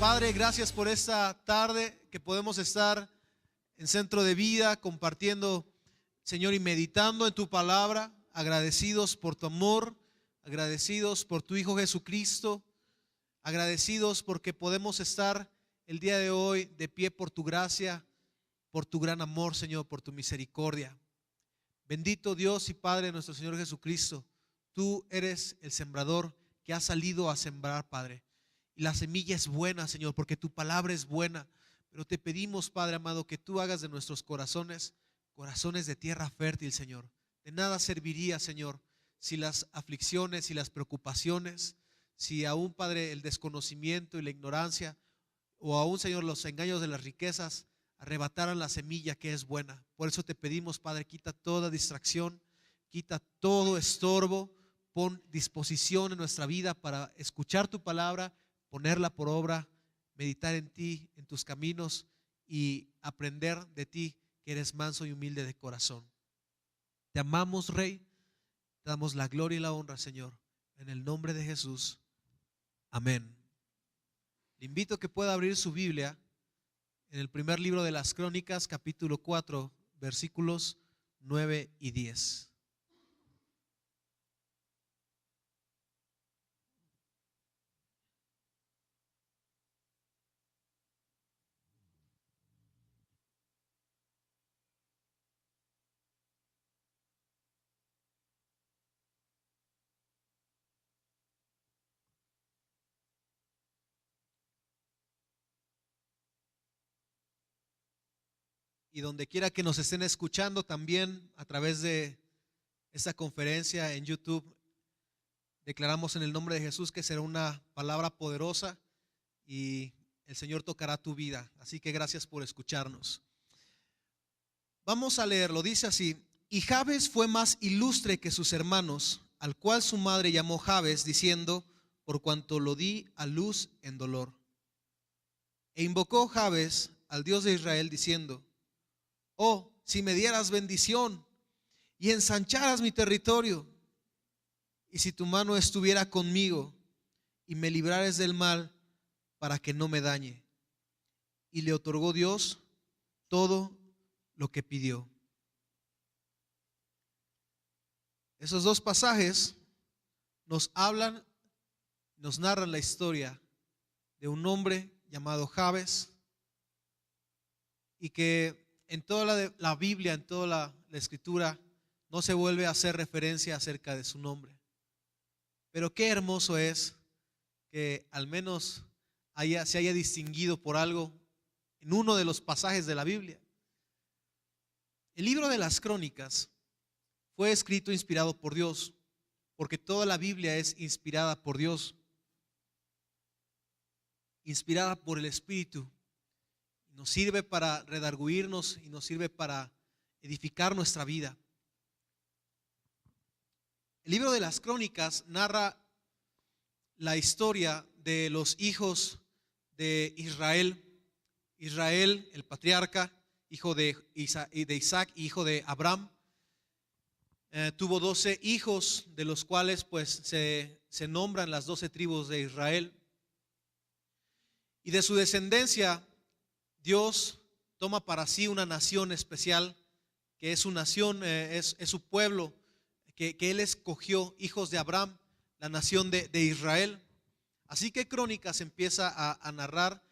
Padre, gracias por esta tarde que podemos estar en Centro de Vida compartiendo, Señor, y meditando en tu palabra, agradecidos por tu amor, agradecidos por tu Hijo Jesucristo, agradecidos porque podemos estar el día de hoy de pie por tu gracia, por tu gran amor, Señor, por tu misericordia. Bendito Dios y Padre de nuestro Señor Jesucristo, tú eres el sembrador que ha salido a sembrar, Padre. Y la semilla es buena, Señor, porque tu palabra es buena. Pero te pedimos, Padre amado, que tú hagas de nuestros corazones corazones de tierra fértil, Señor. De nada serviría, Señor, si las aflicciones y las preocupaciones, si aún, Padre, el desconocimiento y la ignorancia, o aún, Señor, los engaños de las riquezas arrebataran la semilla que es buena. Por eso te pedimos, Padre, quita toda distracción, quita todo estorbo, pon disposición en nuestra vida para escuchar tu palabra, ponerla por obra, meditar en ti, en tus caminos y aprender de ti, que eres manso y humilde de corazón. Te amamos, Rey, te damos la gloria y la honra, Señor, en el nombre de Jesús. Amén. Le invito a que pueda abrir su Biblia en el primer libro de las Crónicas, capítulo 4, versículos 9 y 10. Y donde quiera que nos estén escuchando también a través de esta conferencia en YouTube, declaramos en el nombre de Jesús que será una palabra poderosa y el Señor tocará tu vida. Así que gracias por escucharnos. Vamos a leerlo, dice así: y Jabes fue más ilustre que sus hermanos, al cual su madre llamó Jabes, diciendo, por cuanto lo di a luz en dolor. E invocó Jabes al Dios de Israel, diciendo, oh, si me dieras bendición y ensancharas mi territorio, y si tu mano estuviera conmigo y me librares del mal para que no me dañe. Y le otorgó Dios todo lo que pidió. Esos dos pasajes nos hablan, nos narran la historia de un hombre llamado Jabes, y que en toda la Biblia, en toda la Escritura, no se vuelve a hacer referencia acerca de su nombre. Pero qué hermoso es que al menos se haya distinguido por algo en uno de los pasajes de la Biblia. El libro de las Crónicas fue escrito inspirado por Dios, porque toda la Biblia es inspirada por Dios, inspirada por el Espíritu. Nos sirve para redarguirnos y nos sirve para edificar nuestra vida. El libro de las Crónicas narra la historia de los hijos de Israel. Israel, el patriarca, hijo de Isaac, hijo de Abraham, tuvo 12 hijos, de los cuales pues se nombran las 12 tribus de Israel. Y de su descendencia Dios toma para sí una nación especial, que es su nación, es su pueblo, que Él escogió, hijos de Abraham, la nación de Israel. Así que Crónicas empieza a narrar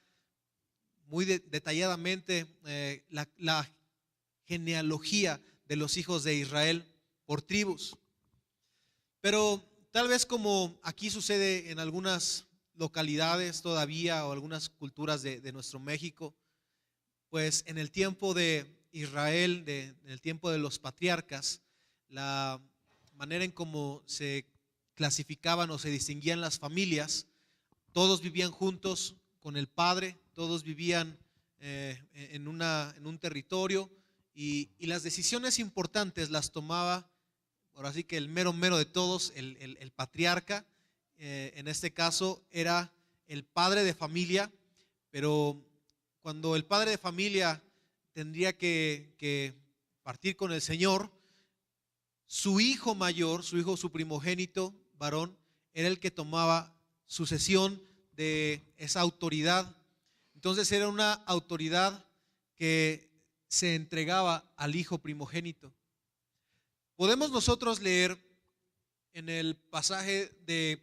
muy detalladamente la genealogía de los hijos de Israel por tribus. Pero tal vez como aquí sucede en algunas localidades todavía o algunas culturas de nuestro México, pues en el tiempo de Israel, en el tiempo de los patriarcas, la manera en cómo se clasificaban o se distinguían las familias, todos vivían juntos con el padre, todos vivían en un territorio, y las decisiones importantes las tomaba, ahora sí que el mero de todos, el patriarca. En este caso era el padre de familia, pero cuando el padre de familia tendría que partir con el Señor, su hijo mayor, su primogénito varón, era el que tomaba sucesión de esa autoridad Entonces era una autoridad que se entregaba al hijo primogénito. Podemos nosotros leer en el pasaje de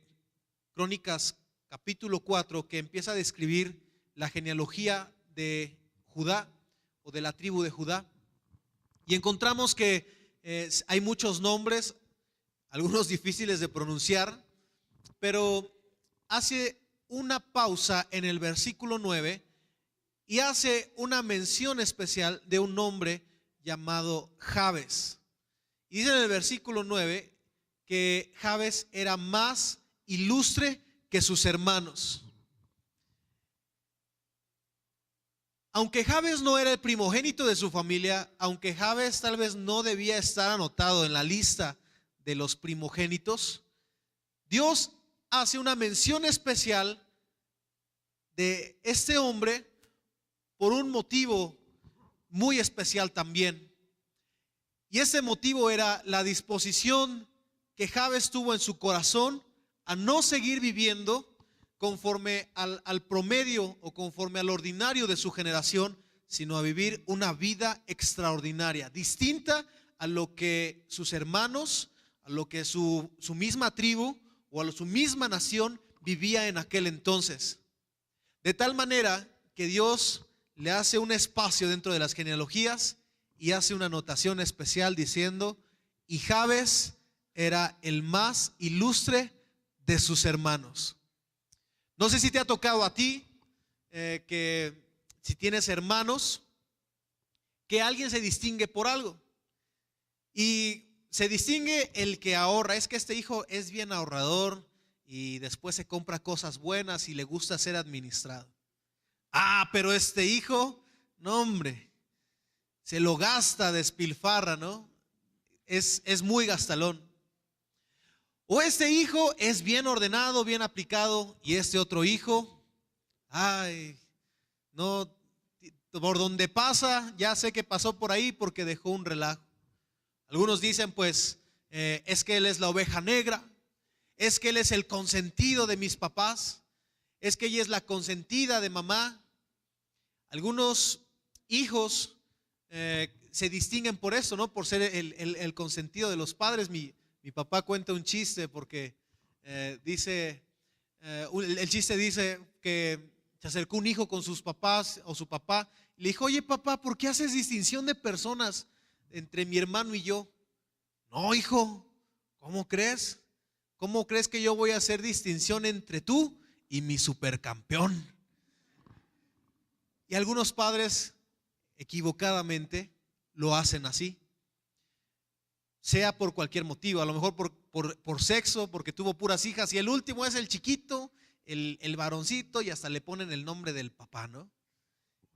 Crónicas capítulo 4 que empieza a describir la genealogía de Judá o de la tribu de Judá, y encontramos que hay muchos nombres, algunos difíciles de pronunciar, pero hace una pausa en el versículo 9 y hace una mención especial de un hombre llamado Jabes. Y dice en el versículo 9 que Jabes era más ilustre que sus hermanos. Aunque Jabes no era el primogénito de su familia, aunque Jabes tal vez no debía estar anotado en la lista de los primogénitos, Dios hace una mención especial de este hombre por un motivo muy especial también. Y ese motivo era la disposición que Jabes tuvo en su corazón a no seguir viviendo conforme al promedio o conforme al ordinario de su generación, sino a vivir una vida extraordinaria, distinta a lo que sus hermanos, a lo que su misma tribu o a su misma nación vivía en aquel entonces. De tal manera que Dios le hace un espacio dentro de las genealogías y hace una anotación especial diciendo: y Jabes era el más ilustre de sus hermanos. No sé si te ha tocado a ti, que si tienes hermanos, que alguien se distingue por algo. Y se distingue el que ahorra. Es que este hijo es bien ahorrador y después se compra cosas buenas y le gusta ser administrado. Ah, pero este hijo, no hombre, se lo gasta, despilfarra, ¿no? Es muy gastalón. O este hijo es bien ordenado, bien aplicado, y este otro hijo, ay, no, por donde pasa, ya sé que pasó por ahí porque dejó un relajo. Algunos dicen, pues, es que él es la oveja negra, es que él es el consentido de mis papás, es que ella es la consentida de mamá. Algunos hijos se distinguen por eso, ¿no? Por ser el consentido de los padres. Mi papá cuenta un chiste porque dice, el chiste dice que se acercó un hijo con sus papás o su papá y le dijo: oye papá, ¿por qué haces distinción de personas entre mi hermano y yo? No, hijo, ¿cómo crees? ¿Cómo crees que yo voy a hacer distinción entre tú y mi supercampeón? Y algunos padres equivocadamente lo hacen así, sea por cualquier motivo, a lo mejor por sexo, porque tuvo puras hijas y el último es el chiquito, el varoncito, y hasta le ponen el nombre del papá, ¿no?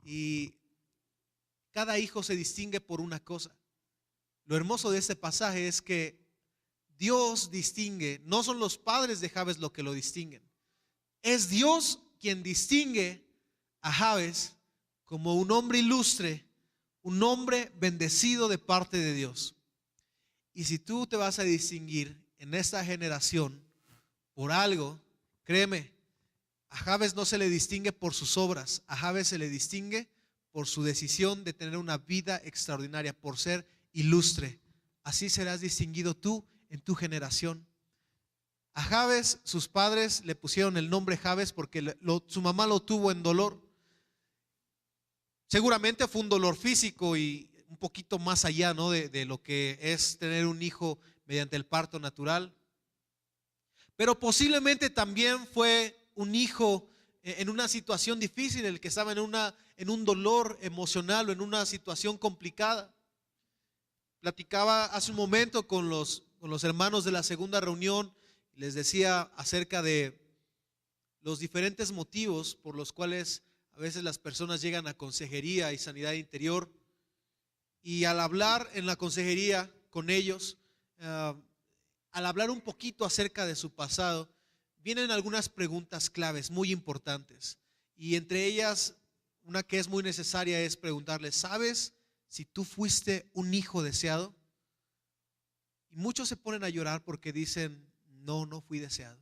Y cada hijo se distingue por una cosa. Lo hermoso de este pasaje es que Dios distingue, no son los padres de Jabes lo que lo distinguen, es Dios quien distingue a Jabes como un hombre ilustre, un hombre bendecido de parte de Dios. Y si tú te vas a distinguir en esta generación por algo, créeme, a Jabes no se le distingue por sus obras, a Jabes se le distingue por su decisión de tener una vida extraordinaria, por ser ilustre. Así serás distinguido tú en tu generación. A Jabes, sus padres le pusieron el nombre Jabes porque su mamá lo tuvo en dolor. Seguramente fue un dolor físico y un poquito más allá, ¿no? de lo que es tener un hijo mediante el parto natural. Pero posiblemente también fue un hijo en una situación difícil, el que estaba en un dolor emocional o en una situación complicada. Platicaba hace un momento con los hermanos de la segunda reunión, les decía acerca de los diferentes motivos por los cuales a veces las personas llegan a consejería y sanidad interior. Y al hablar en la consejería con ellos, al hablar un poquito acerca de su pasado, vienen algunas preguntas claves muy importantes. Y entre ellas, una que es muy necesaria es preguntarles: ¿sabes si tú fuiste un hijo deseado? Y muchos se ponen a llorar porque dicen: no, no fui deseado.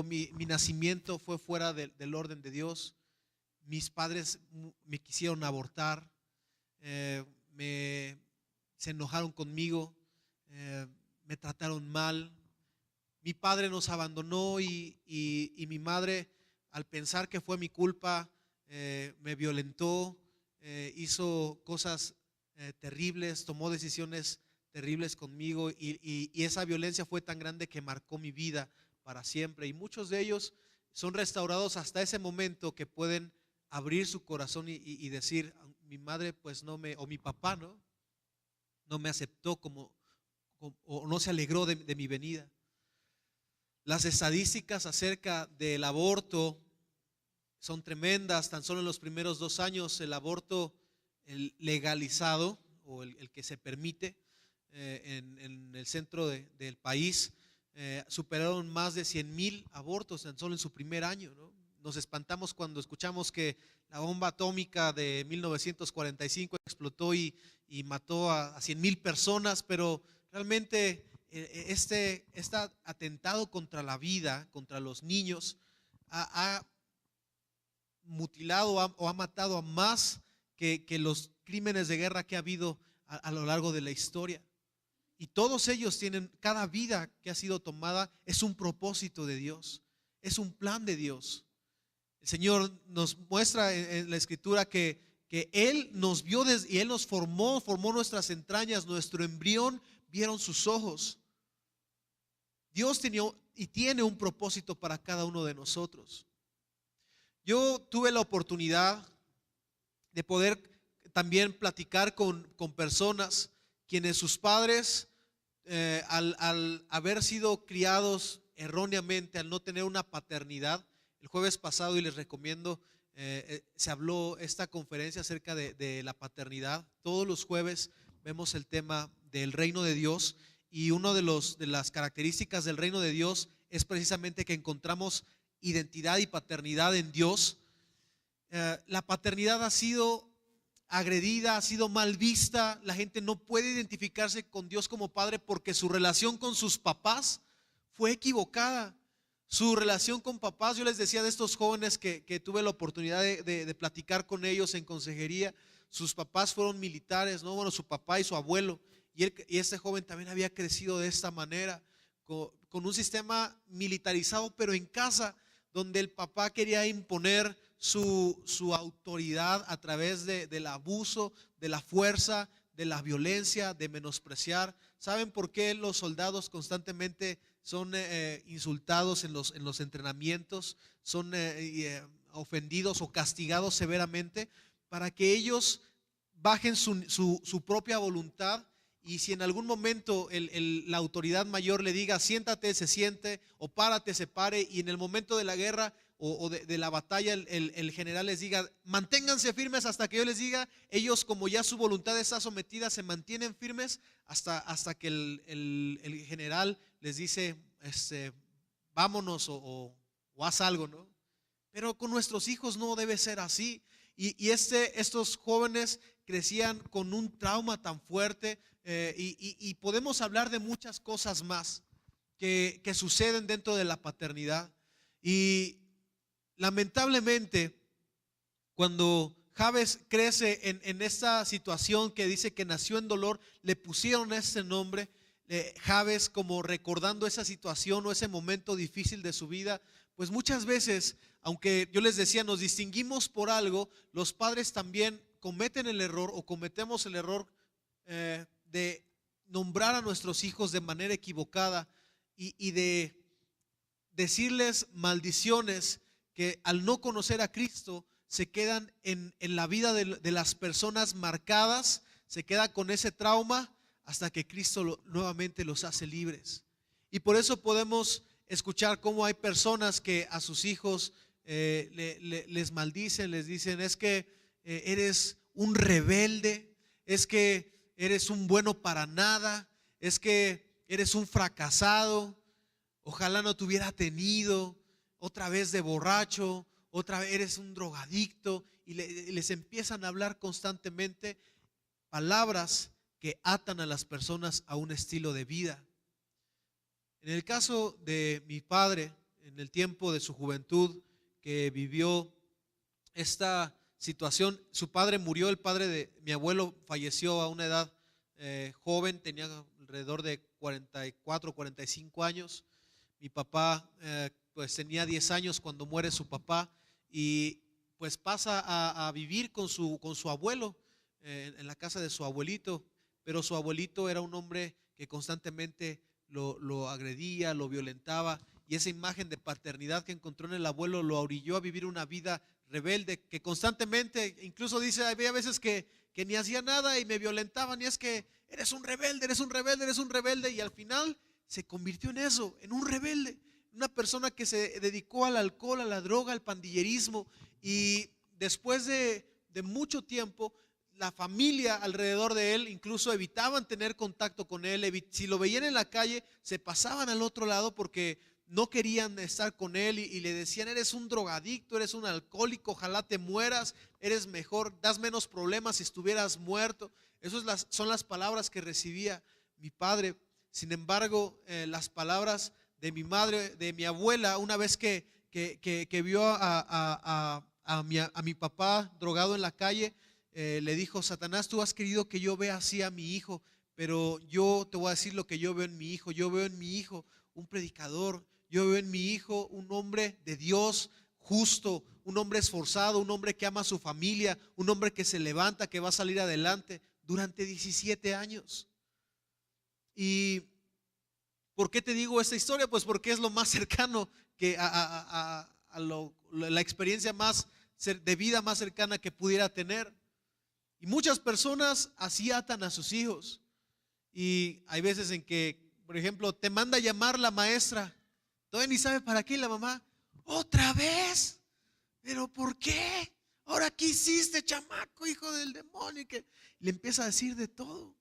mi nacimiento fue fuera del orden de Dios. Mis padres me quisieron abortar, eh, me, se enojaron conmigo, me trataron mal. Mi padre nos abandonó y mi madre, al pensar que fue mi culpa, me violentó, hizo cosas terribles, tomó decisiones terribles conmigo y esa violencia fue tan grande que marcó mi vida para siempre. Y muchos de ellos son restaurados hasta ese momento, que pueden abrir su corazón y decir: mi madre pues o mi papá no me aceptó o no se alegró de mi venida. Las estadísticas acerca del aborto son tremendas. Tan solo en los primeros 2 años el aborto legalizado, o el que se permite en el centro del país, superaron más de 100,000 abortos tan solo en su primer año, ¿no? Nos espantamos cuando escuchamos que la bomba atómica de 1945 explotó y mató a 100,000 personas, pero realmente este atentado contra la vida, contra los niños, ha mutilado o ha matado a más que los crímenes de guerra que ha habido a lo largo de la historia. Y todos ellos tienen, cada vida que ha sido tomada es un propósito de Dios, es un plan de Dios. El Señor nos muestra en la Escritura que Él nos vio y Él nos formó nuestras entrañas, nuestro embrión, vieron sus ojos. Dios tenía y tiene un propósito para cada uno de nosotros. Yo tuve la oportunidad de poder también platicar con personas quienes sus padres, al haber sido criados erróneamente, al no tener una paternidad. El jueves pasado, y les recomiendo, se habló esta conferencia acerca de la paternidad. Todos los jueves vemos el tema del reino de Dios, y una de las características del reino de Dios es precisamente que encontramos identidad y paternidad en Dios. La paternidad ha sido agredida, ha sido mal vista. La gente no puede identificarse con Dios como padre porque su relación con sus papás fue equivocada. Su relación con papás, yo les decía de estos jóvenes que tuve la oportunidad de platicar con ellos en consejería. Sus papás fueron militares, ¿no? Bueno, su papá y su abuelo, y este joven también había crecido de esta manera, con un sistema militarizado, pero en casa, donde el papá quería imponer su autoridad a través del abuso, de la fuerza, de la violencia, de menospreciar. ¿Saben por qué los soldados constantemente son insultados en los entrenamientos? Son ofendidos o castigados severamente para que ellos bajen su propia voluntad. Y si en algún momento la autoridad mayor le diga siéntate, se siente, o párate, se pare, y en el momento de la guerra o de la batalla el general les diga manténganse firmes hasta que yo les diga, ellos, como ya su voluntad está sometida, se mantienen firmes hasta que el general les dice vámonos o haz algo, ¿no? Pero con nuestros hijos no debe ser así. Y estos jóvenes crecían con un trauma tan fuerte, y podemos hablar de muchas cosas más que suceden dentro de la paternidad. Y lamentablemente, cuando Jabes crece en esta situación que dice que nació en dolor, le pusieron ese nombre, Jabes, como recordando esa situación o ese momento difícil de su vida. Pues muchas veces, aunque yo les decía, nos distinguimos por algo, los padres también cometen el error, o cometemos el error de nombrar a nuestros hijos de manera equivocada y de decirles maldiciones que, al no conocer a Cristo, se quedan en la vida de las personas marcadas, se queda con ese trauma hasta que Cristo nuevamente los hace libres. Y por eso podemos escuchar cómo hay personas que a sus hijos les maldicen, les dicen es que eres un rebelde, es que eres un bueno para nada, es que eres un fracasado, ojalá no te hubiera tenido, otra vez de borracho, otra vez eres un drogadicto, y les empiezan a hablar constantemente palabras que atan a las personas a un estilo de vida. En el caso de mi padre, en el tiempo de su juventud que vivió esta situación. Su padre murió, el padre de mi abuelo falleció a una edad joven, tenía alrededor de 44, 45 años. Mi papá pues tenía 10 años cuando muere su papá y pues pasa a vivir con su abuelo en la casa de su abuelito, pero su abuelito era un hombre que constantemente lo agredía, lo violentaba, y esa imagen de paternidad que encontró en el abuelo lo orilló a vivir una vida rebelde, que constantemente, incluso dice, había veces que ni hacía nada y me violentaban, y es que eres un rebelde, eres un rebelde, eres un rebelde, y al final se convirtió en eso, en un rebelde, una persona que se dedicó al alcohol, a la droga, al pandillerismo, y después de mucho tiempo, la familia alrededor de él incluso evitaban tener contacto con él. Si lo veían en la calle, se pasaban al otro lado porque no querían estar con él y le decían, eres un drogadicto, eres un alcohólico, ojalá te mueras, eres mejor, das menos problemas si estuvieras muerto. Esas son las palabras que recibía mi padre. Sin embargo, las palabras de mi madre, de mi abuela, una vez que vio a mi papá drogado en la calle, le dijo, Satanás, tú has querido que yo vea así a mi hijo, pero yo te voy a decir lo que yo veo en mi hijo. Yo veo en mi hijo un predicador, yo veo en mi hijo un hombre de Dios justo, un hombre esforzado, un hombre que ama a su familia, un hombre que se levanta, que va a salir adelante. Durante 17 años. ¿Y por qué te digo esta historia? Pues porque es lo más cercano que la experiencia más de vida más cercana que pudiera tener. Y muchas personas así atan a sus hijos. Y hay veces en que, por ejemplo, te manda a llamar la maestra, todavía ni sabe para qué, la mamá, ¿otra vez? ¿Pero por qué? ¿Ahora qué hiciste, chamaco, hijo del demonio? Y que le empieza a decir de todo.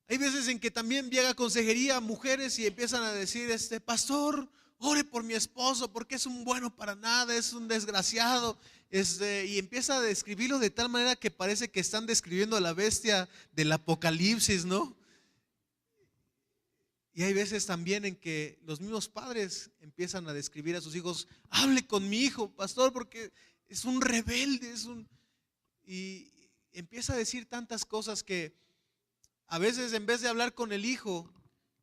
Hay veces en que también llega consejería a mujeres y empiezan a decir, pastor, ore por mi esposo porque es un bueno para nada, es un desgraciado. Y empieza a describirlo de tal manera que parece que están describiendo a la bestia del Apocalipsis, ¿no? Y hay veces también en que los mismos padres empiezan a describir a sus hijos, hable con mi hijo, pastor, porque es un rebelde, y empieza a decir tantas cosas que a veces en vez de hablar con el hijo,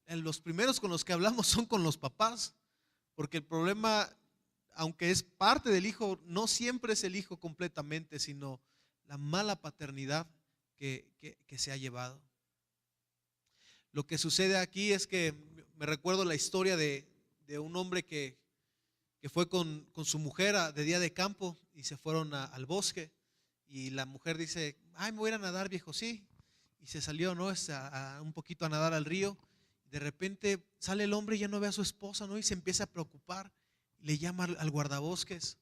los primeros con los que hablamos son con los papás, porque el problema, aunque es parte del hijo, no siempre es el hijo completamente, sino la mala paternidad que se ha llevado. Lo que sucede aquí es que me recuerdo la historia de un hombre que fue con su mujer de día de campo y se fueron al bosque, y la mujer dice, ay, me voy a ir a nadar, viejo, sí, y se salió, ¿no? Un poquito a nadar al río. De repente sale el hombre y ya no ve a su esposa, ¿no? Y se empieza a preocupar, le llama al guardabosques,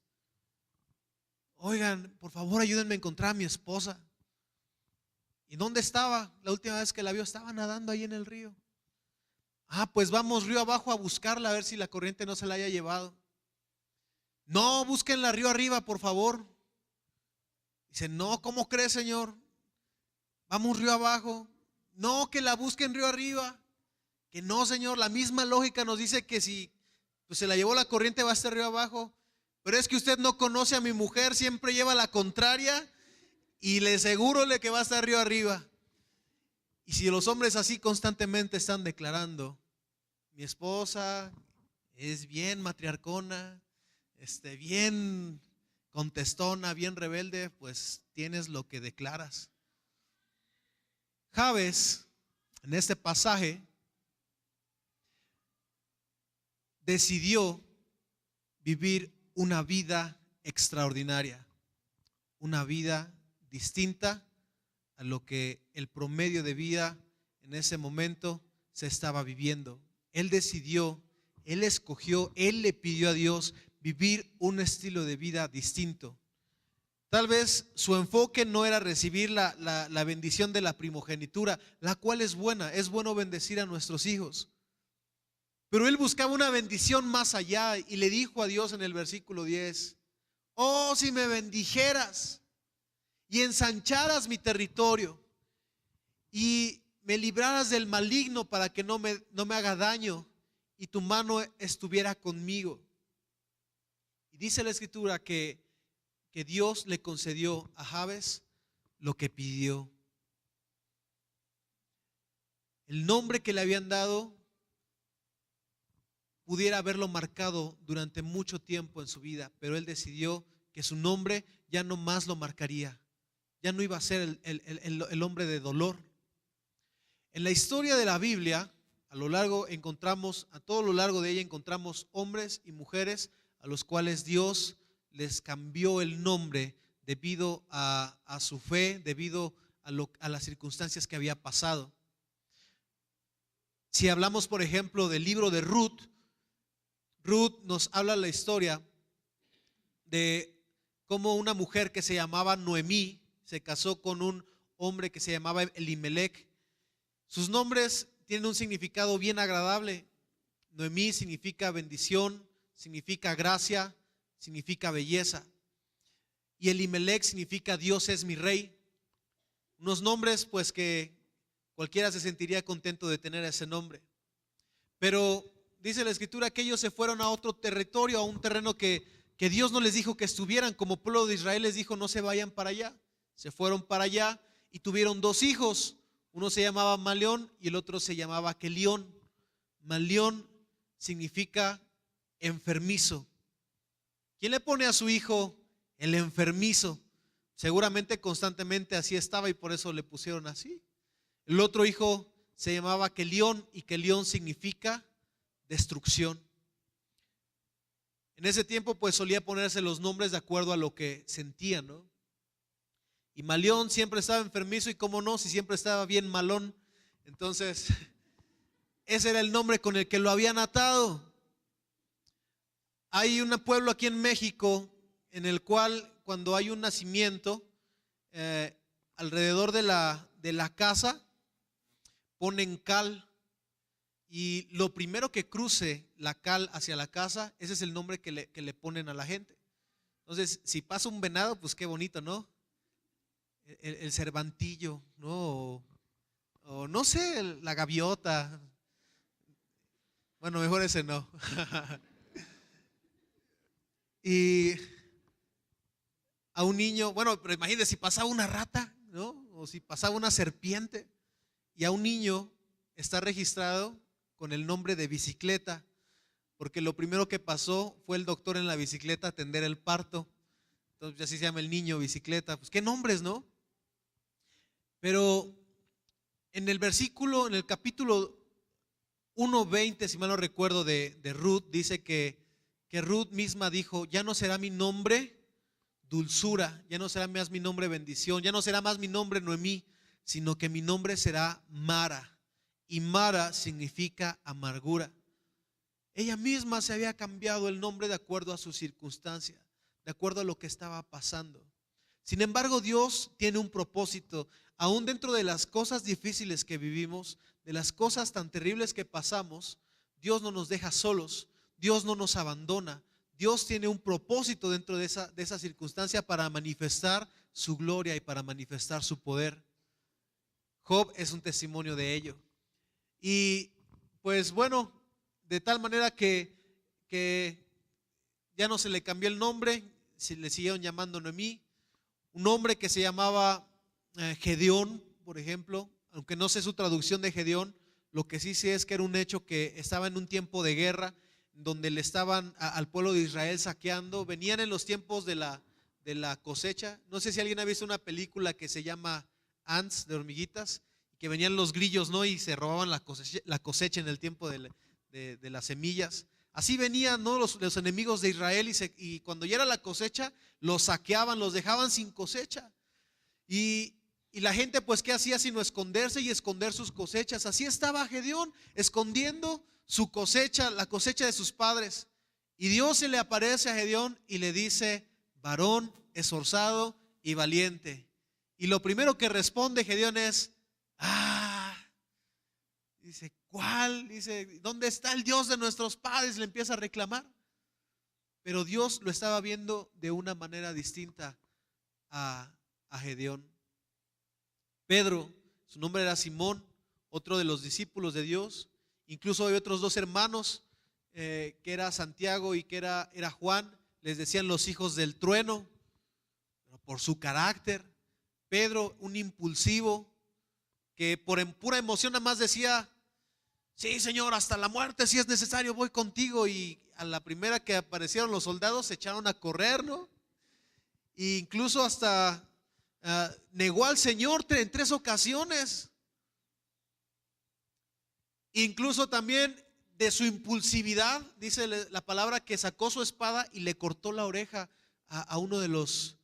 oigan, por favor ayúdenme a encontrar a mi esposa. ¿Y dónde estaba? La última vez que la vio estaba nadando ahí en el río. Ah, pues vamos río abajo a buscarla, a ver si la corriente no se la haya llevado. No, búsquenla río arriba, por favor. Dice, no, ¿cómo cree, señor? Vamos río abajo. No, que la busquen río arriba. Que no, señor, la misma lógica nos dice que si pues se la llevó la corriente va a estar río abajo. Pero es que usted no conoce a mi mujer, siempre lleva la contraria y le aseguro que va a estar río arriba. Y si los hombres así constantemente están declarando, mi esposa es bien matriarcona, bien contestona, bien rebelde, pues tienes lo que declaras. Jabes, en este pasaje, decidió vivir una vida extraordinaria, una vida distinta a lo que el promedio de vida en ese momento se estaba viviendo. Él decidió, él escogió, él le pidió a Dios vivir un estilo de vida distinto. Tal vez su enfoque no era recibir la bendición de la primogenitura, la cual es buena, es bueno bendecir a nuestros hijos. Pero él buscaba una bendición más allá y le dijo a Dios en el versículo 10, oh, si me bendijeras y ensancharas mi territorio y me libraras del maligno para que no me haga daño y tu mano estuviera conmigo. Y dice la Escritura que Dios le concedió a Jabes lo que pidió. El nombre que le habían dado pudiera haberlo marcado durante mucho tiempo en su vida, pero él decidió que su nombre ya no más lo marcaría, ya no iba a ser el hombre de dolor. En la historia de la Biblia, a todo lo largo de ella encontramos hombres y mujeres a los cuales Dios les cambió el nombre debido a su fe, debido a las circunstancias que había pasado. Si hablamos, por ejemplo, del libro de Ruth, Ruth nos habla la historia de cómo una mujer que se llamaba Noemí se casó con un hombre que se llamaba Elimelech. Sus nombres tienen un significado bien agradable. Noemí significa bendición, significa gracia, significa belleza. Y Elimelech significa Dios es mi rey. Unos nombres pues que cualquiera se sentiría contento de tener ese nombre. Pero dice la Escritura que ellos se fueron a otro territorio, a un terreno que Dios no les dijo que estuvieran. Como pueblo de Israel les dijo no se vayan para allá. Se fueron para allá y tuvieron dos hijos. Uno se llamaba Malión y el otro se llamaba Kelión. Malión significa enfermizo. ¿Quién le pone a su hijo el enfermizo? Seguramente constantemente así estaba y por eso le pusieron así. El otro hijo se llamaba Kelión y Kelión significa destrucción. En ese tiempo pues solía ponerse los nombres de acuerdo a lo que sentían, ¿no? Y Malión siempre estaba enfermizo y cómo no, si siempre estaba bien malón. Entonces ese era el nombre con el que lo habían atado. Hay un pueblo aquí en México en el cual cuando hay un nacimiento, alrededor de la casa ponen cal, y lo primero que cruce la cal hacia la casa, ese es el nombre que le ponen a la gente. Entonces, si pasa un venado, pues qué bonito, ¿no? El cervantillo, ¿no? O no sé, la gaviota. Bueno, mejor ese no. Y a un niño, bueno, pero imagínense si pasaba una rata, ¿no? O si pasaba una serpiente, y a un niño está registrado con el nombre de bicicleta, porque lo primero que pasó fue el doctor en la bicicleta a atender el parto. Entonces así se llama el niño bicicleta. Pues qué nombres, ¿no? Pero en el capítulo 1:20, si mal no recuerdo, de Ruth, dice que Ruth misma dijo: ya no será mi nombre dulzura, ya no será más mi nombre bendición, ya no será más mi nombre Noemí, sino que mi nombre será Mara. Y Mara significa amargura. Ella misma se había cambiado el nombre de acuerdo a su circunstancia, de acuerdo a lo que estaba pasando. Sin embargo, Dios tiene un propósito, aún dentro de las cosas difíciles que vivimos, de las cosas tan terribles que pasamos. Dios no nos deja solos, Dios no nos abandona. Dios tiene un propósito dentro de esa circunstancia para manifestar su gloria y para manifestar su poder. Job es un testimonio de ello. Y pues bueno, de tal manera que ya no se le cambió el nombre, se le siguieron llamando Noemí. Un hombre que se llamaba Gedeón, por ejemplo, aunque no sé su traducción de Gedeón, lo que sí sé es que era un hecho que estaba en un tiempo de guerra, donde le estaban al pueblo de Israel saqueando. Venían en los tiempos de la cosecha. No sé si alguien ha visto una película que se llama Ants, de hormiguitas, que venían los grillos, ¿no? Y se robaban la cosecha en el tiempo de las semillas. Así venían, ¿no? los enemigos de Israel, y cuando ya era la cosecha, los saqueaban, los dejaban sin cosecha. Y la gente pues ¿qué hacía sino esconderse y esconder sus cosechas? Así estaba Gedeón, escondiendo su cosecha, la cosecha de sus padres. Y Dios se le aparece a Gedeón y le dice: varón esforzado y valiente. Y lo primero que responde Gedeón es: dice, ¿cuál? Dice, ¿dónde está el Dios de nuestros padres? Le empieza a reclamar. Pero Dios lo estaba viendo de una manera distinta a Gedeón. Pedro, su nombre era Simón, otro de los discípulos de Dios. Incluso hay otros dos hermanos que era Santiago y que era Juan, les decían los hijos del trueno, pero por su carácter. Pedro, un impulsivo, que por pura emoción nada más decía: sí, Señor, hasta la muerte si es necesario voy contigo. Y a la primera que aparecieron los soldados se echaron a correr, ¿no? E incluso hasta negó al Señor en 3 ocasiones. Incluso también de su impulsividad, dice la palabra, que sacó su espada y le cortó la oreja a uno de los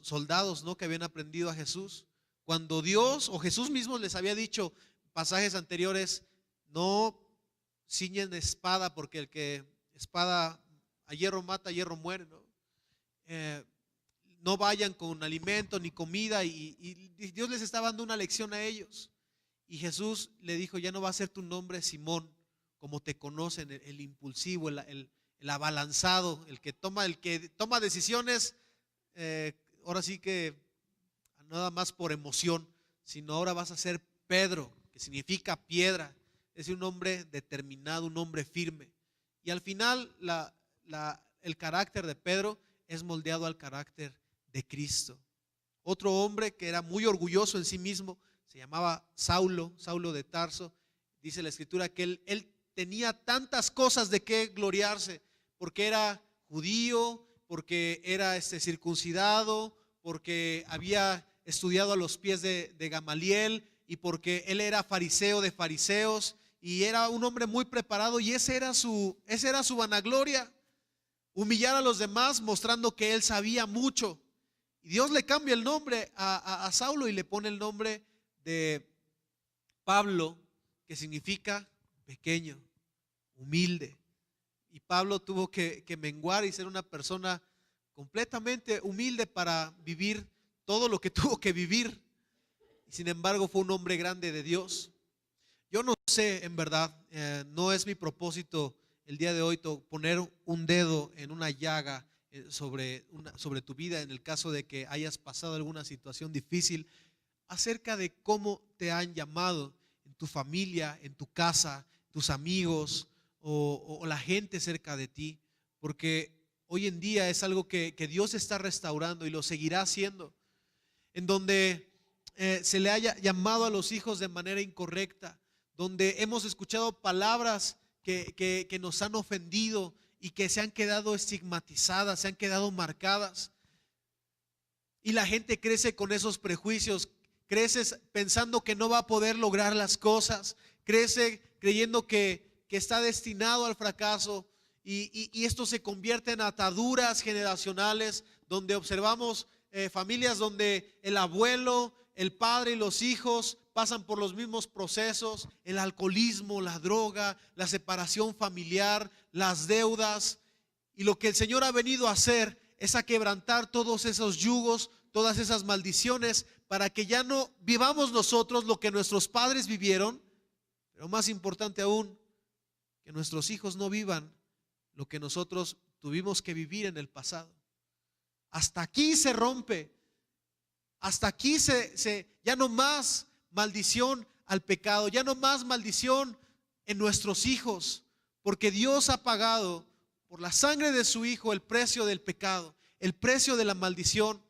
soldados, ¿no?, que habían aprendido a Jesús. Cuando Dios o Jesús mismo les había dicho, pasajes anteriores, no ciñen espada, porque el que espada a hierro mata, a hierro muere, ¿no? No vayan con alimento ni comida, y Dios les estaba dando una lección a ellos. Y Jesús le dijo: ya no va a ser tu nombre Simón, como te conocen, el impulsivo, el abalanzado, el que toma decisiones, ahora sí que nada más por emoción, sino ahora vas a ser Pedro, que significa piedra. Es un hombre determinado, un hombre firme. Y al final el carácter de Pedro es moldeado al carácter de Cristo. Otro hombre que era muy orgulloso en sí mismo se llamaba Saulo de Tarso. Dice la escritura que él tenía tantas cosas de qué gloriarse, porque era judío, porque era circuncidado, porque había estudiado a los pies de Gamaliel, y porque él era fariseo de fariseos, y era un hombre muy preparado, y esa era su vanagloria, humillar a los demás mostrando que él sabía mucho. Y Dios le cambia el nombre a Saulo y le pone el nombre de Pablo, que significa pequeño, humilde. Y Pablo tuvo que menguar y ser una persona completamente humilde para vivir todo lo que tuvo que vivir. Y sin embargo fue un hombre grande de Dios. Yo no sé, en verdad, no es mi propósito el día de hoy poner un dedo en una llaga sobre tu vida, en el caso de que hayas pasado alguna situación difícil, acerca de cómo te han llamado en tu familia, en tu casa, tus amigos o la gente cerca de ti, porque hoy en día es algo que Dios está restaurando y lo seguirá haciendo, en donde se le haya llamado a los hijos de manera incorrecta, donde hemos escuchado palabras que nos han ofendido y que se han quedado estigmatizadas, se han quedado marcadas, y la gente crece con esos prejuicios. Creces pensando que no va a poder lograr las cosas, crece creyendo que está destinado al fracaso, y esto se convierte en ataduras generacionales, donde observamos familias donde el abuelo, el padre y los hijos pasan por los mismos procesos: el alcoholismo, la droga, la separación familiar, las deudas. Y lo que el Señor ha venido a hacer es a quebrantar todos esos yugos, todas esas maldiciones, para que ya no vivamos nosotros lo que nuestros padres vivieron, pero más importante aún, que nuestros hijos no vivan lo que nosotros tuvimos que vivir en el pasado. Hasta aquí se rompe, hasta aquí ya no más maldición al pecado, ya no más maldición en nuestros hijos, porque Dios ha pagado por la sangre de su Hijo el precio del pecado, el precio de la maldición.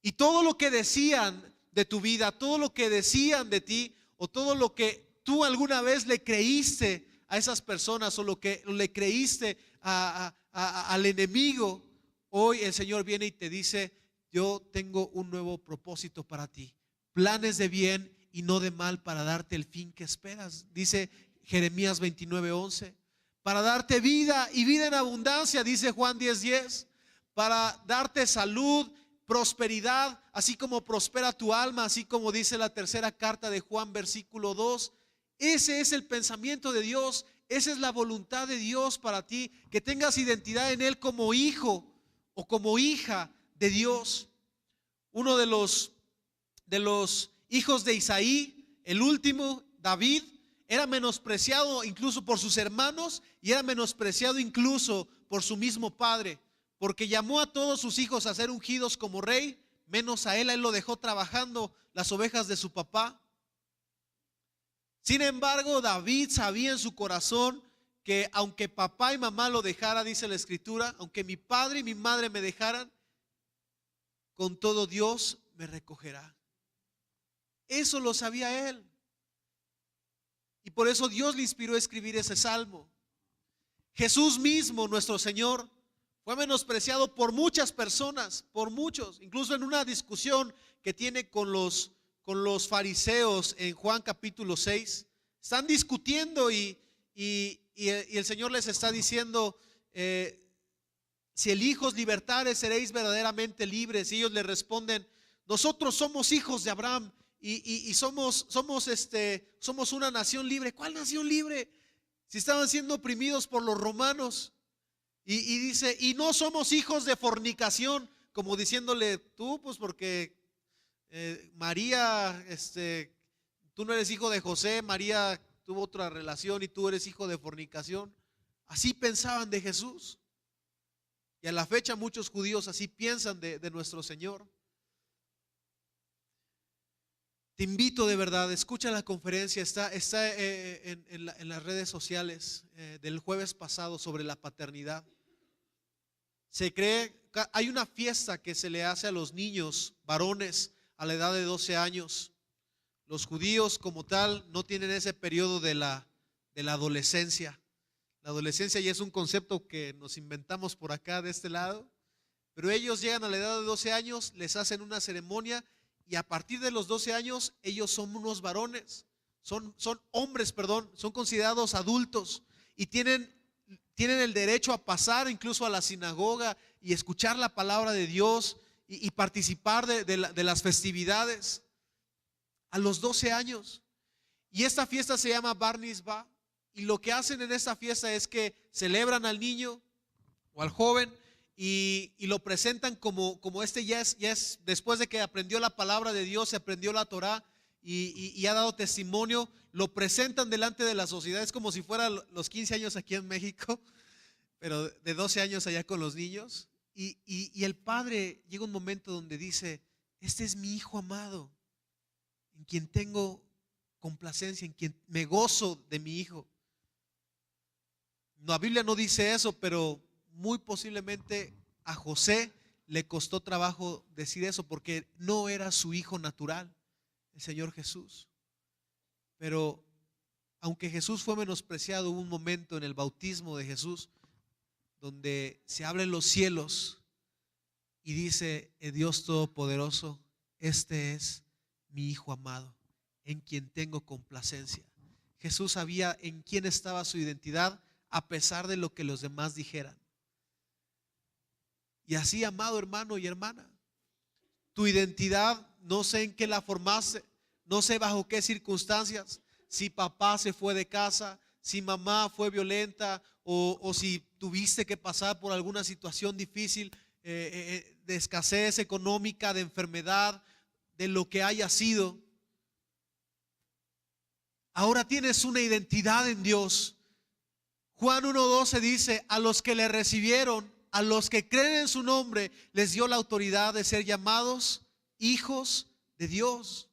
Y todo lo que decían de tu vida, todo lo que decían de ti, o todo lo que tú alguna vez le creíste a esas personas, o lo que le creíste al enemigo, hoy el Señor viene y te dice: yo tengo un nuevo propósito para ti, planes de bien y no de mal, para darte el fin que esperas. Dice Jeremías 29:11, para darte vida y vida en abundancia, dice Juan 10:10, para darte salud, prosperidad, así como prospera tu alma, así como dice la tercera carta de Juan, versículo 2. Ese es el pensamiento de Dios, esa es la voluntad de Dios para ti, que tengas identidad en Él como hijo o como hija de Dios. Uno de los hijos de Isaí, el último, David, era menospreciado incluso por sus hermanos, y era menospreciado incluso por su mismo padre, porque llamó a todos sus hijos a ser ungidos como rey, menos a él lo dejó trabajando las ovejas de su papá. Sin embargo, David sabía en su corazón que aunque papá y mamá lo dejara, dice la Escritura, aunque mi padre y mi madre me dejaran, con todo Dios me recogerá. Eso lo sabía él. Y por eso Dios le inspiró a escribir ese salmo. Jesús mismo, nuestro Señor, fue menospreciado por muchas personas, por muchos, incluso en una discusión que tiene con los fariseos en Juan capítulo 6. Están discutiendo y el Señor les está diciendo, si el Hijo os libertare, seréis verdaderamente libres. Y ellos le responden, nosotros somos hijos de Abraham y somos una nación libre. ¿Cuál nación libre? Si estaban siendo oprimidos por los romanos. Y dice, y no somos hijos de fornicación, como diciéndole, tú pues porque María, tú no eres hijo de José, María tuvo otra relación y tú eres hijo de fornicación. Así pensaban de Jesús. Y a la fecha muchos judíos así piensan de nuestro Señor. Te invito de verdad, escucha la conferencia, está en las redes sociales del jueves pasado sobre la paternidad. Se cree, hay una fiesta que se le hace a los niños varones a la edad de 12 años. Los judíos como tal no tienen ese periodo de la adolescencia. La adolescencia ya es un concepto que nos inventamos por acá de este lado, pero ellos llegan a la edad de 12 años, les hacen una ceremonia y a partir de los 12 años ellos son unos varones, son hombres, son considerados adultos y tienen el derecho a pasar incluso a la sinagoga y escuchar la palabra de Dios y participar de las festividades a los 12 años. Y esta fiesta se llama Bar Mitzvah. Y lo que hacen en esta fiesta es que celebran al niño o al joven y lo presentan como ya es después de que aprendió la palabra de Dios, se aprendió la Torah y ha dado testimonio, lo presentan delante de la sociedad. Es como si fuera los 15 años aquí en México, pero de 12 años allá con los niños. Y el padre llega un momento donde dice, este es mi hijo amado, en quien tengo complacencia, en quien me gozo de mi hijo. La Biblia no dice eso, pero muy posiblemente a José le costó trabajo decir eso porque no era su hijo natural, el Señor Jesús. Pero aunque Jesús fue menospreciado, hubo un momento en el bautismo de Jesús donde se abren los cielos y dice el Dios Todopoderoso, este es mi hijo amado, en quien tengo complacencia. Jesús sabía en quién estaba su identidad a pesar de lo que los demás dijeran. Y así, amado hermano y hermana, tu identidad no sé en qué la formaste, no sé bajo qué circunstancias, si papá se fue de casa, si mamá fue violenta o si tuviste que pasar por alguna situación difícil de escasez económica, de enfermedad, de lo que haya sido. Ahora tienes una identidad en Dios. Juan 1:12 dice, a los que le recibieron, a los que creen en su nombre, les dio la autoridad de ser llamados hijos de Dios.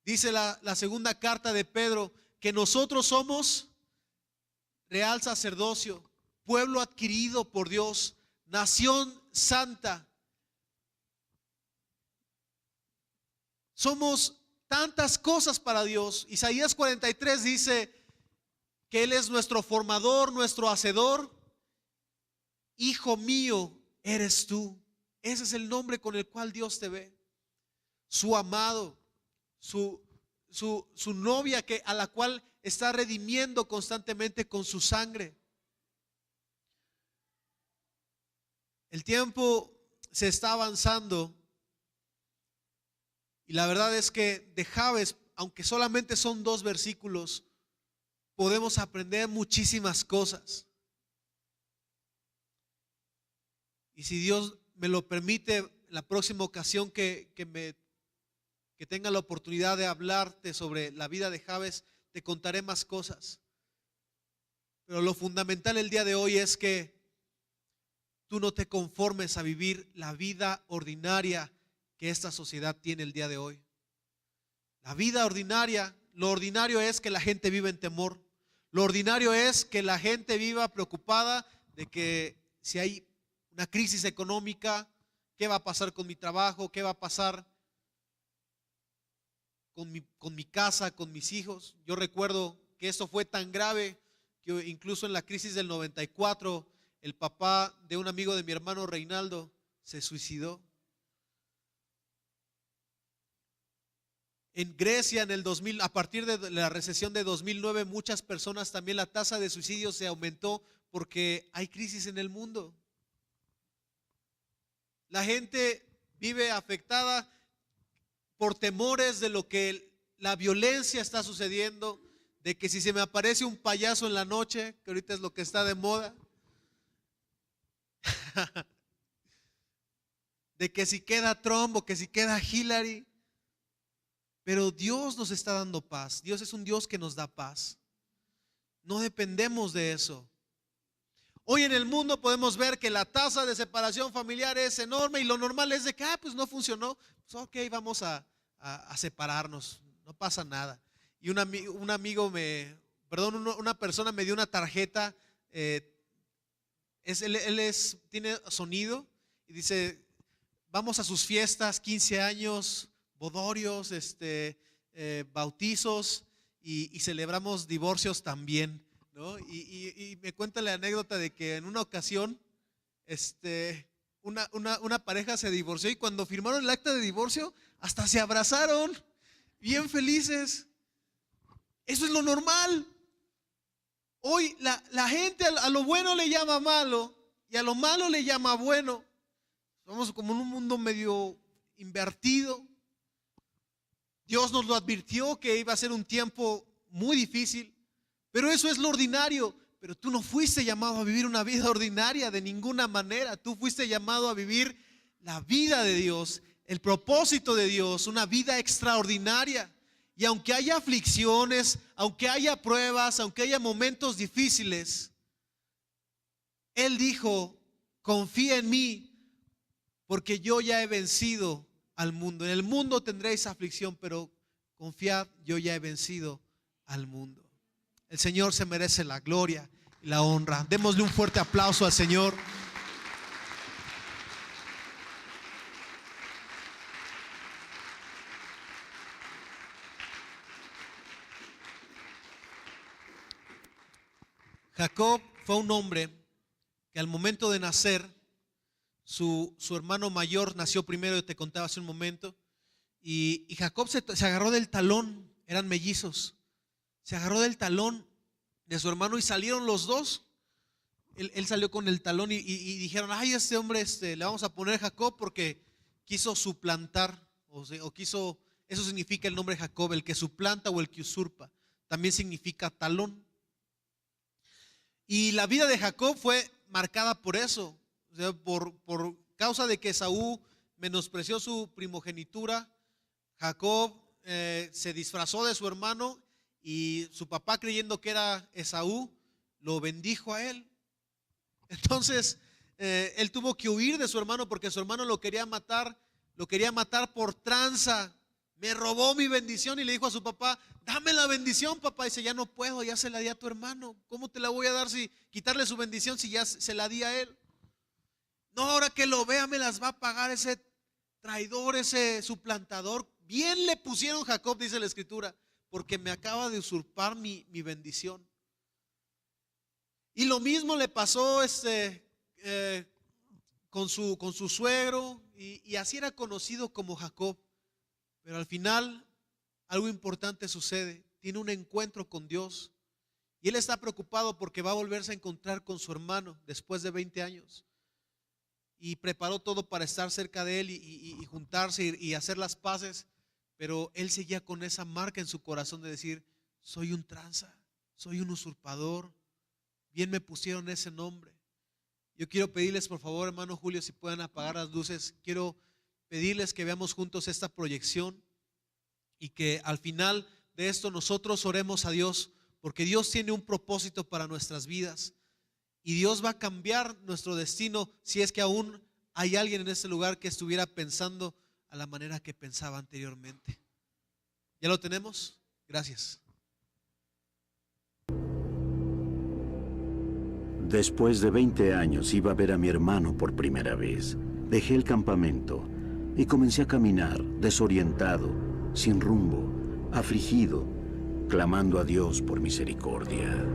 Dice la segunda carta de Pedro, que nosotros somos real sacerdocio, pueblo adquirido por Dios, nación santa. Somos tantas cosas para Dios. Isaías 43 dice que Él es nuestro formador, nuestro hacedor. Hijo mío eres tú. Ese es el nombre con el cual Dios te ve. Su amado, su novia a la cual está redimiendo constantemente con su sangre. El tiempo se está avanzando y la verdad es que de Jabes, aunque solamente son 2 versículos, podemos aprender muchísimas cosas. Y si Dios me lo permite, la próxima ocasión que tenga la oportunidad de hablarte sobre la vida de Jabes, te contaré más cosas. Pero lo fundamental el día de hoy es que tú no te conformes a vivir la vida ordinaria que esta sociedad tiene el día de hoy. La vida ordinaria, lo ordinario es que la gente vive en temor. Lo ordinario es que la gente viva preocupada de que si hay una crisis económica, ¿qué va a pasar con mi trabajo? ¿Qué va a pasar con mi casa, con mis hijos? Yo recuerdo que esto fue tan grave que incluso en la crisis del 94, el papá de un amigo de mi hermano Reinaldo se suicidó. En Grecia en el 2000, a partir de la recesión de 2009, muchas personas también la tasa de suicidio se aumentó porque hay crisis en el mundo. La gente vive afectada por temores de lo que la violencia está sucediendo, de que si se me aparece un payaso en la noche, que ahorita es lo que está de moda, de que si queda Trump o que si queda Hillary. Pero Dios nos está dando paz. Dios es un Dios que nos da paz. No dependemos de eso. Hoy en el mundo podemos ver que la tasa de separación familiar es enorme y lo normal es de que, pues no funcionó. Pues ok, vamos a separarnos, no pasa nada. Y una persona me dio una tarjeta, tiene sonido y dice, vamos a sus fiestas, 15 años, bodorios, bautizos y celebramos divorcios también, ¿no? Y me cuenta la anécdota de que en una ocasión una pareja se divorció y cuando firmaron el acta de divorcio hasta se abrazaron, bien felices. Eso es lo normal. Hoy la gente a lo bueno le llama malo y a lo malo le llama bueno. Somos como en un mundo medio invertido. Dios nos lo advirtió que iba a ser un tiempo muy difícil, pero eso es lo ordinario. Pero tú no fuiste llamado a vivir una vida ordinaria de ninguna manera. Tú fuiste llamado a vivir la vida de Dios, el propósito de Dios, una vida extraordinaria. Y aunque haya aflicciones, aunque haya pruebas, aunque haya momentos difíciles, Él dijo, confía en mí, porque yo ya he vencido al mundo. En el mundo tendréis aflicción, pero confiad, yo ya he vencido al mundo. El Señor se merece la gloria y la honra. Démosle un fuerte aplauso al Señor. Jacob fue un hombre que al momento de nacer, su hermano mayor nació primero, yo te contaba hace un momento, y Jacob se agarró del talón, eran mellizos, se agarró del talón de su hermano y salieron los dos. Él salió con el talón y dijeron, ay, este hombre le vamos a poner Jacob porque quiso suplantar, quiso, eso significa el nombre Jacob, el que suplanta o el que usurpa, también significa talón. Y la vida de Jacob fue marcada por eso, o sea, por causa de que Esaú menospreció su primogenitura. Jacob se disfrazó de su hermano y su papá, creyendo que era Esaú, lo bendijo a él. Entonces él tuvo que huir de su hermano porque su hermano lo quería matar por tranza. Me robó mi bendición y le dijo a su papá, dame la bendición, papá. Y dice, ya no puedo, ya se la di a tu hermano. ¿Cómo te la voy a dar si quitarle su bendición si ya se la di a él? No, ahora que lo vea me las va a pagar ese traidor, ese suplantador. Bien le pusieron Jacob, dice la escritura, porque me acaba de usurpar mi bendición. Y lo mismo le pasó con su suegro y así era conocido como Jacob. Pero al final algo importante sucede, tiene un encuentro con Dios y él está preocupado porque va a volverse a encontrar con su hermano después de 20 años y preparó todo para estar cerca de él y juntarse y hacer las paces, pero él seguía con esa marca en su corazón de decir, soy un tranza, soy un usurpador, bien me pusieron ese nombre. Yo quiero pedirles por favor, hermano Julio, si pueden apagar las luces, quiero pedirles que veamos juntos esta proyección y que al final de esto nosotros oremos a Dios, porque Dios tiene un propósito para nuestras vidas y Dios va a cambiar nuestro destino si es que aún hay alguien en este lugar que estuviera pensando a la manera que pensaba anteriormente. ¿Ya lo tenemos? Gracias. Después de 20 años iba a ver a mi hermano por primera vez. Dejé el campamento y comencé a caminar, desorientado, sin rumbo, afligido, clamando a Dios por misericordia.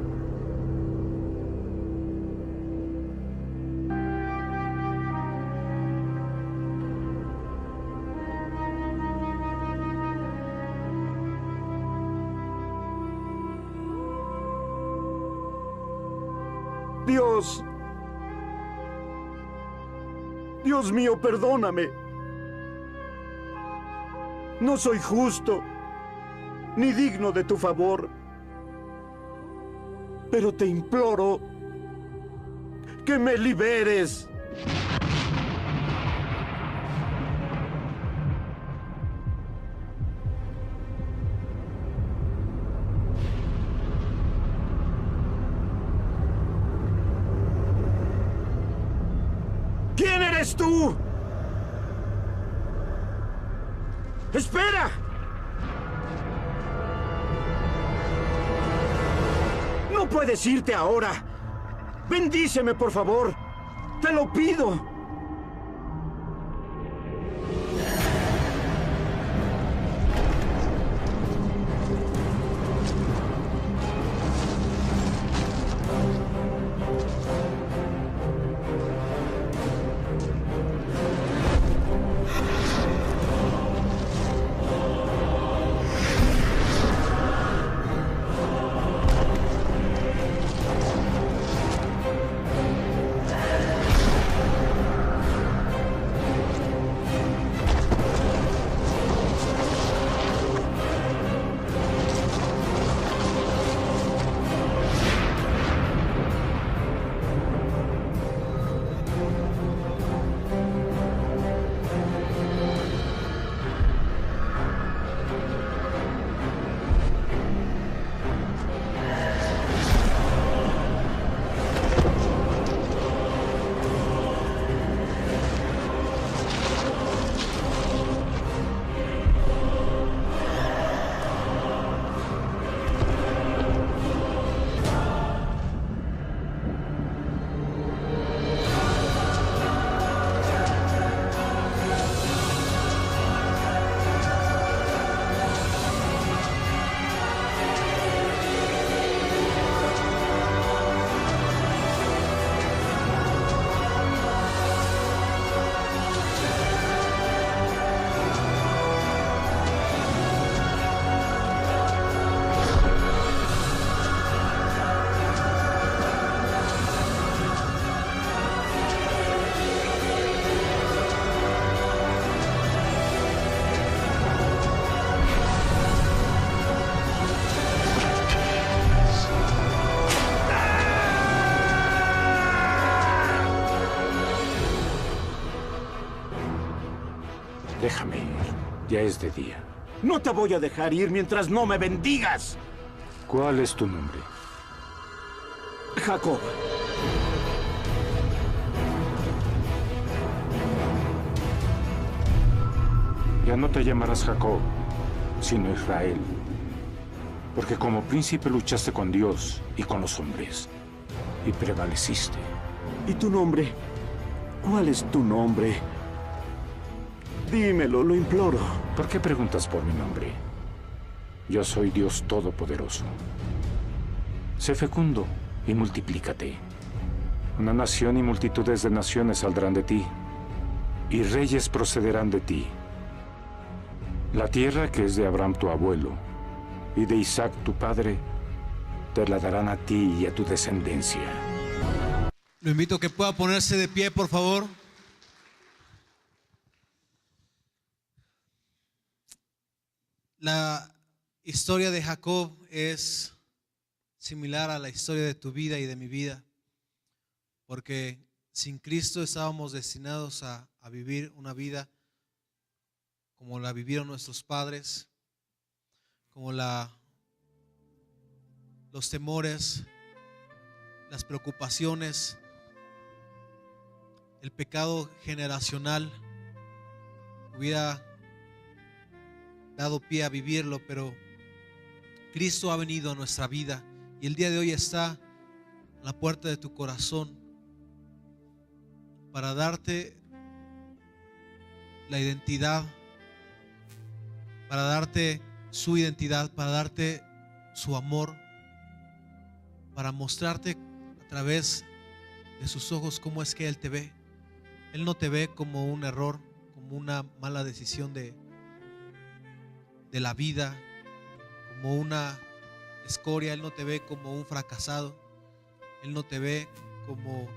Dios. Dios mío, perdóname. No soy justo, ni digno de tu favor. Pero te imploro que me liberes. ¿Quién eres tú? ¡Espera! No puedes irte ahora. Bendíceme, por favor. Te lo pido. Déjame ir. Ya es de día. No te voy a dejar ir mientras no me bendigas. ¿Cuál es tu nombre? Jacob. Ya no te llamarás Jacob, sino Israel. Porque como príncipe luchaste con Dios y con los hombres. Y prevaleciste. ¿Y tu nombre? ¿Cuál es tu nombre? Dímelo, lo imploro. ¿Por qué preguntas por mi nombre? Yo soy Dios Todopoderoso. Sé fecundo y multiplícate. Una nación y multitudes de naciones saldrán de ti, y reyes procederán de ti. La tierra que es de Abraham tu abuelo, y de Isaac tu padre, te la darán a ti y a tu descendencia. Lo invito a que pueda ponerse de pie, por favor. La historia de Jacob es similar a la historia de tu vida y de mi vida, porque sin Cristo estábamos destinados a vivir una vida como la vivieron nuestros padres, como los temores, las preocupaciones, el pecado generacional hubiera dado pie a vivirlo, pero Cristo ha venido a nuestra vida y el día de hoy está a la puerta de tu corazón para darte la identidad, para darte su identidad, para darte su amor, para mostrarte a través de sus ojos cómo es que Él te ve. Él no te ve como un error, como una mala decisión de la vida, como una escoria. Él no te ve como un fracasado. Él no te ve como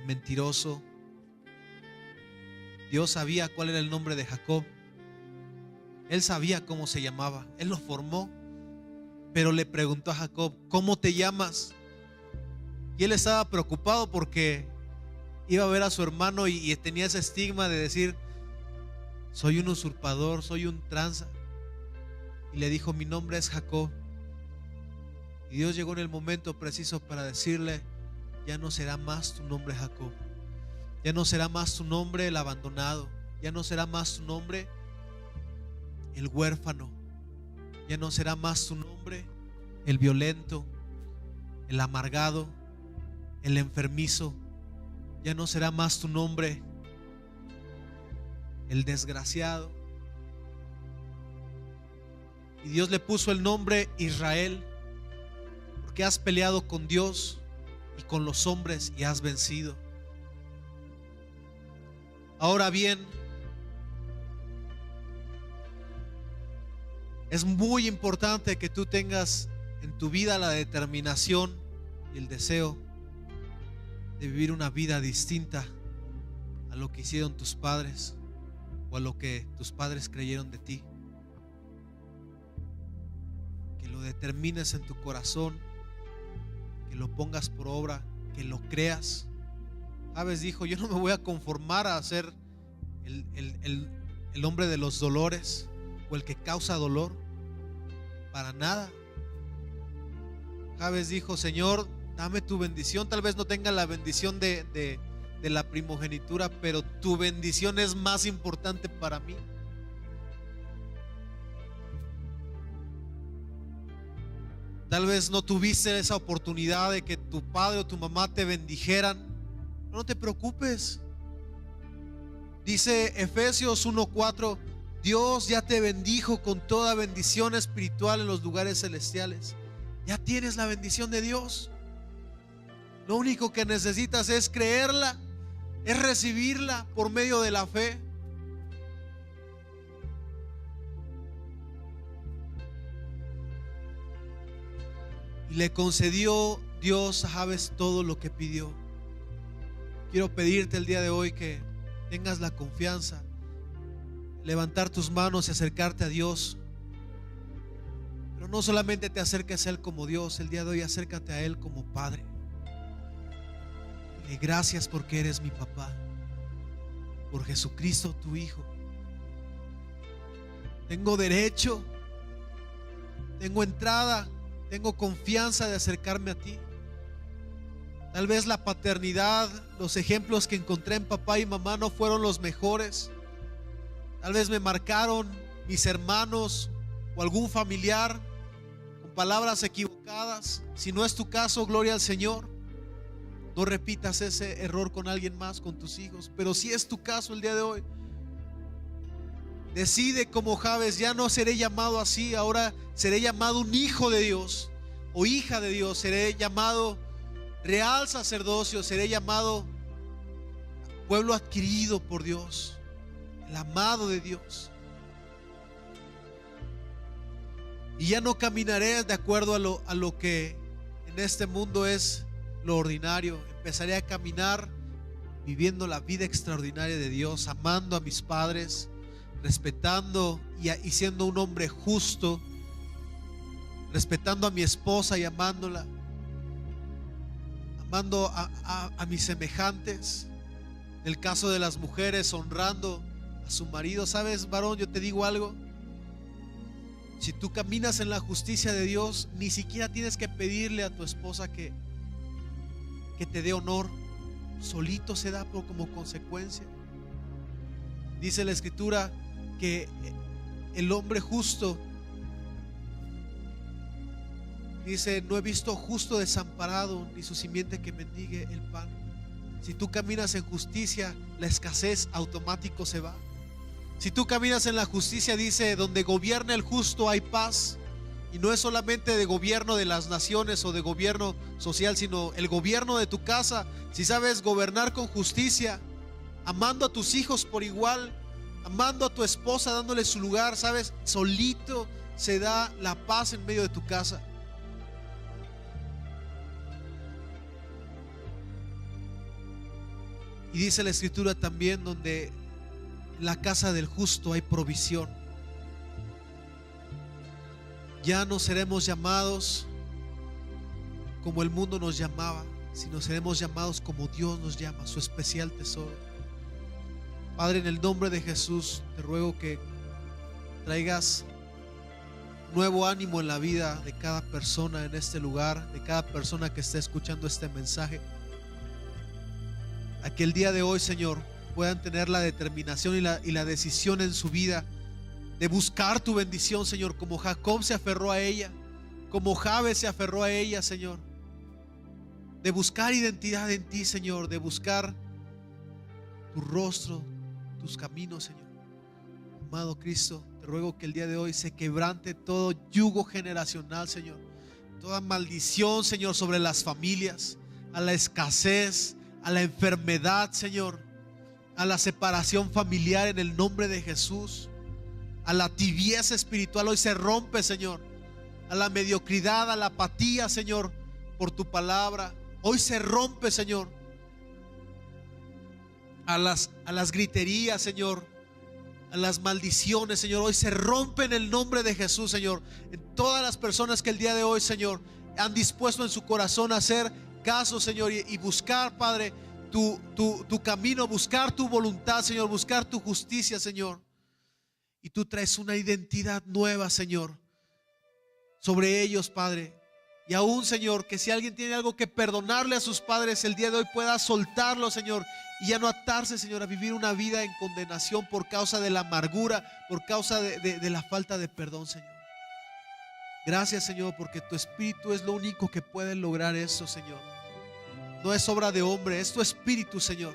mentiroso. Dios sabía cuál era el nombre de Jacob. Él sabía cómo se llamaba. Él lo formó. Pero le preguntó a Jacob: ¿cómo te llamas? Y él estaba preocupado porque iba a ver a su hermano y tenía ese estigma de decir: soy un usurpador, soy un tranza. Y le dijo: mi nombre es Jacob. Y Dios llegó en el momento preciso para decirle: ya no será más tu nombre Jacob. Ya no será más tu nombre el abandonado. Ya no será más tu nombre el huérfano. Ya no será más tu nombre el violento, el amargado, el enfermizo. Ya no será más tu nombre el desgraciado. Y Dios le puso el nombre Israel, porque has peleado con Dios y con los hombres y has vencido. Ahora bien, es muy importante que tú tengas en tu vida la determinación y el deseo de vivir una vida distinta a lo que hicieron tus padres o a lo que tus padres creyeron de ti. Que lo determines en tu corazón, que lo pongas por obra, que lo creas. Javes dijo: yo no me voy a conformar a ser el hombre de los dolores o el que causa dolor, para nada. Javes dijo: Señor, dame tu bendición. Tal vez no tenga la bendición de la primogenitura, pero tu bendición es más importante para mí. Tal vez no tuviste esa oportunidad de que tu padre o tu mamá te bendijeran. No te preocupes. Dice Efesios 1:4: Dios ya te bendijo con toda bendición espiritual en los lugares celestiales. Ya tienes la bendición de Dios. Lo único que necesitas es creerla, es recibirla por medio de la fe. Y le concedió Dios a Javes todo lo que pidió. Quiero pedirte el día de hoy que tengas la confianza, levantar tus manos y acercarte a Dios. Pero no solamente te acerques a Él como Dios, el día de hoy acércate a Él como Padre. Dile: gracias porque eres mi papá, por Jesucristo tu Hijo. Tengo derecho, tengo entrada, tengo confianza de acercarme a ti. Tal vez la paternidad, los ejemplos que encontré en papá y mamá no fueron los mejores. Tal vez me marcaron mis hermanos o algún familiar con palabras equivocadas. Si no es tu caso, gloria al Señor. No repitas ese error con alguien más, con tus hijos. Pero si es tu caso el día de hoy, decide como Javes: ya no seré llamado así, ahora seré llamado un hijo de Dios o hija de Dios. Seré llamado real sacerdocio, seré llamado pueblo adquirido por Dios, el amado de Dios. Y ya no caminaré de acuerdo a lo que en este mundo es lo ordinario. Empezaré a caminar viviendo la vida extraordinaria de Dios, amando a mis padres, respetando y siendo un hombre justo, respetando a mi esposa y amándola, amando a mis semejantes. En el caso de las mujeres, honrando a su marido. ¿Sabes, varón? Yo te digo algo: si tú caminas en la justicia de Dios, ni siquiera tienes que pedirle a tu esposa que te dé honor. Solito se da como consecuencia. Dice la Escritura que el hombre justo Dice, no he visto justo desamparado, ni su simiente que mendigue el pan. Si tú caminas en justicia, la escasez automático se va. Si tú caminas en la justicia, dice, donde gobierna el justo hay paz. Y no es solamente de gobierno de las naciones o de gobierno social, sino el gobierno de tu casa. Si sabes gobernar con justicia, amando a tus hijos por igual, amando a tu esposa, dándole su lugar, sabes, solito se da la paz en medio de tu casa. Y dice la escritura también, donde en la casa del justo hay provisión. Ya no seremos llamados como el mundo nos llamaba, sino seremos llamados como Dios nos llama, su especial tesoro. Padre, en el nombre de Jesús, te ruego que traigas nuevo ánimo en la vida de cada persona en este lugar, de cada persona que esté escuchando este mensaje. A que el día de hoy, Señor, puedan tener la determinación y la decisión en su vida de buscar tu bendición, Señor, como Jacob se aferró a ella, como Jabes se aferró a ella, Señor. De buscar identidad en ti, Señor, de buscar tu rostro, tus caminos, Señor. Amado Cristo, te ruego que el día de hoy se quebrante todo yugo generacional, Señor. Toda maldición, Señor, sobre las familias, a la escasez, a la enfermedad, Señor, a la separación familiar en el nombre de Jesús, a la tibieza espiritual hoy se rompe, Señor, a la mediocridad, a la apatía, Señor, por tu palabra, hoy se rompe, Señor, a las griterías, Señor, a las maldiciones, Señor, hoy se rompe en el nombre de Jesús, Señor, en todas las personas que el día de hoy, Señor, han dispuesto en su corazón a hacer caso, Señor, y buscar, Padre, tu camino, buscar tu voluntad, Señor, buscar tu justicia, Señor. Y tú traes una identidad nueva, Señor, sobre ellos, Padre. Y aún, Señor, que si alguien tiene algo que perdonarle a sus padres el día de hoy, pueda soltarlo, Señor, y ya no atarse, Señor, a vivir una vida en condenación por causa de la amargura, por causa de la falta de perdón, Señor. Gracias, Señor, porque tu Espíritu es lo único que puede lograr eso, Señor. No es obra de hombre, es tu Espíritu, Señor.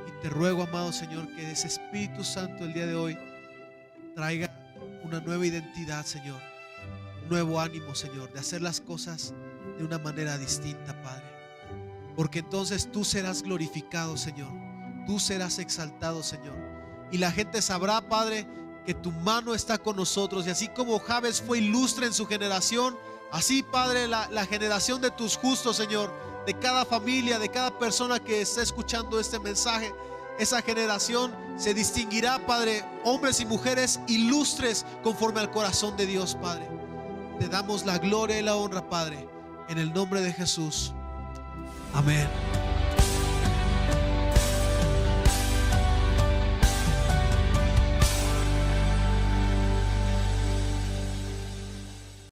Y te ruego, amado Señor, que ese Espíritu Santo el día de hoy traiga una nueva identidad, Señor, un nuevo ánimo, Señor, de hacer las cosas de una manera distinta, Padre. Porque entonces tú serás glorificado, Señor, tú serás exaltado, Señor, y la gente sabrá, Padre, que tu mano está con nosotros. Y así como Jabes fue ilustre en su generación, así, Padre, la generación de tus justos, Señor, de cada familia, de cada persona que está escuchando este mensaje, esa generación se distinguirá, Padre, hombres y mujeres ilustres conforme al corazón de Dios, Padre. Te damos la gloria y la honra, Padre, en el nombre de Jesús. Amén.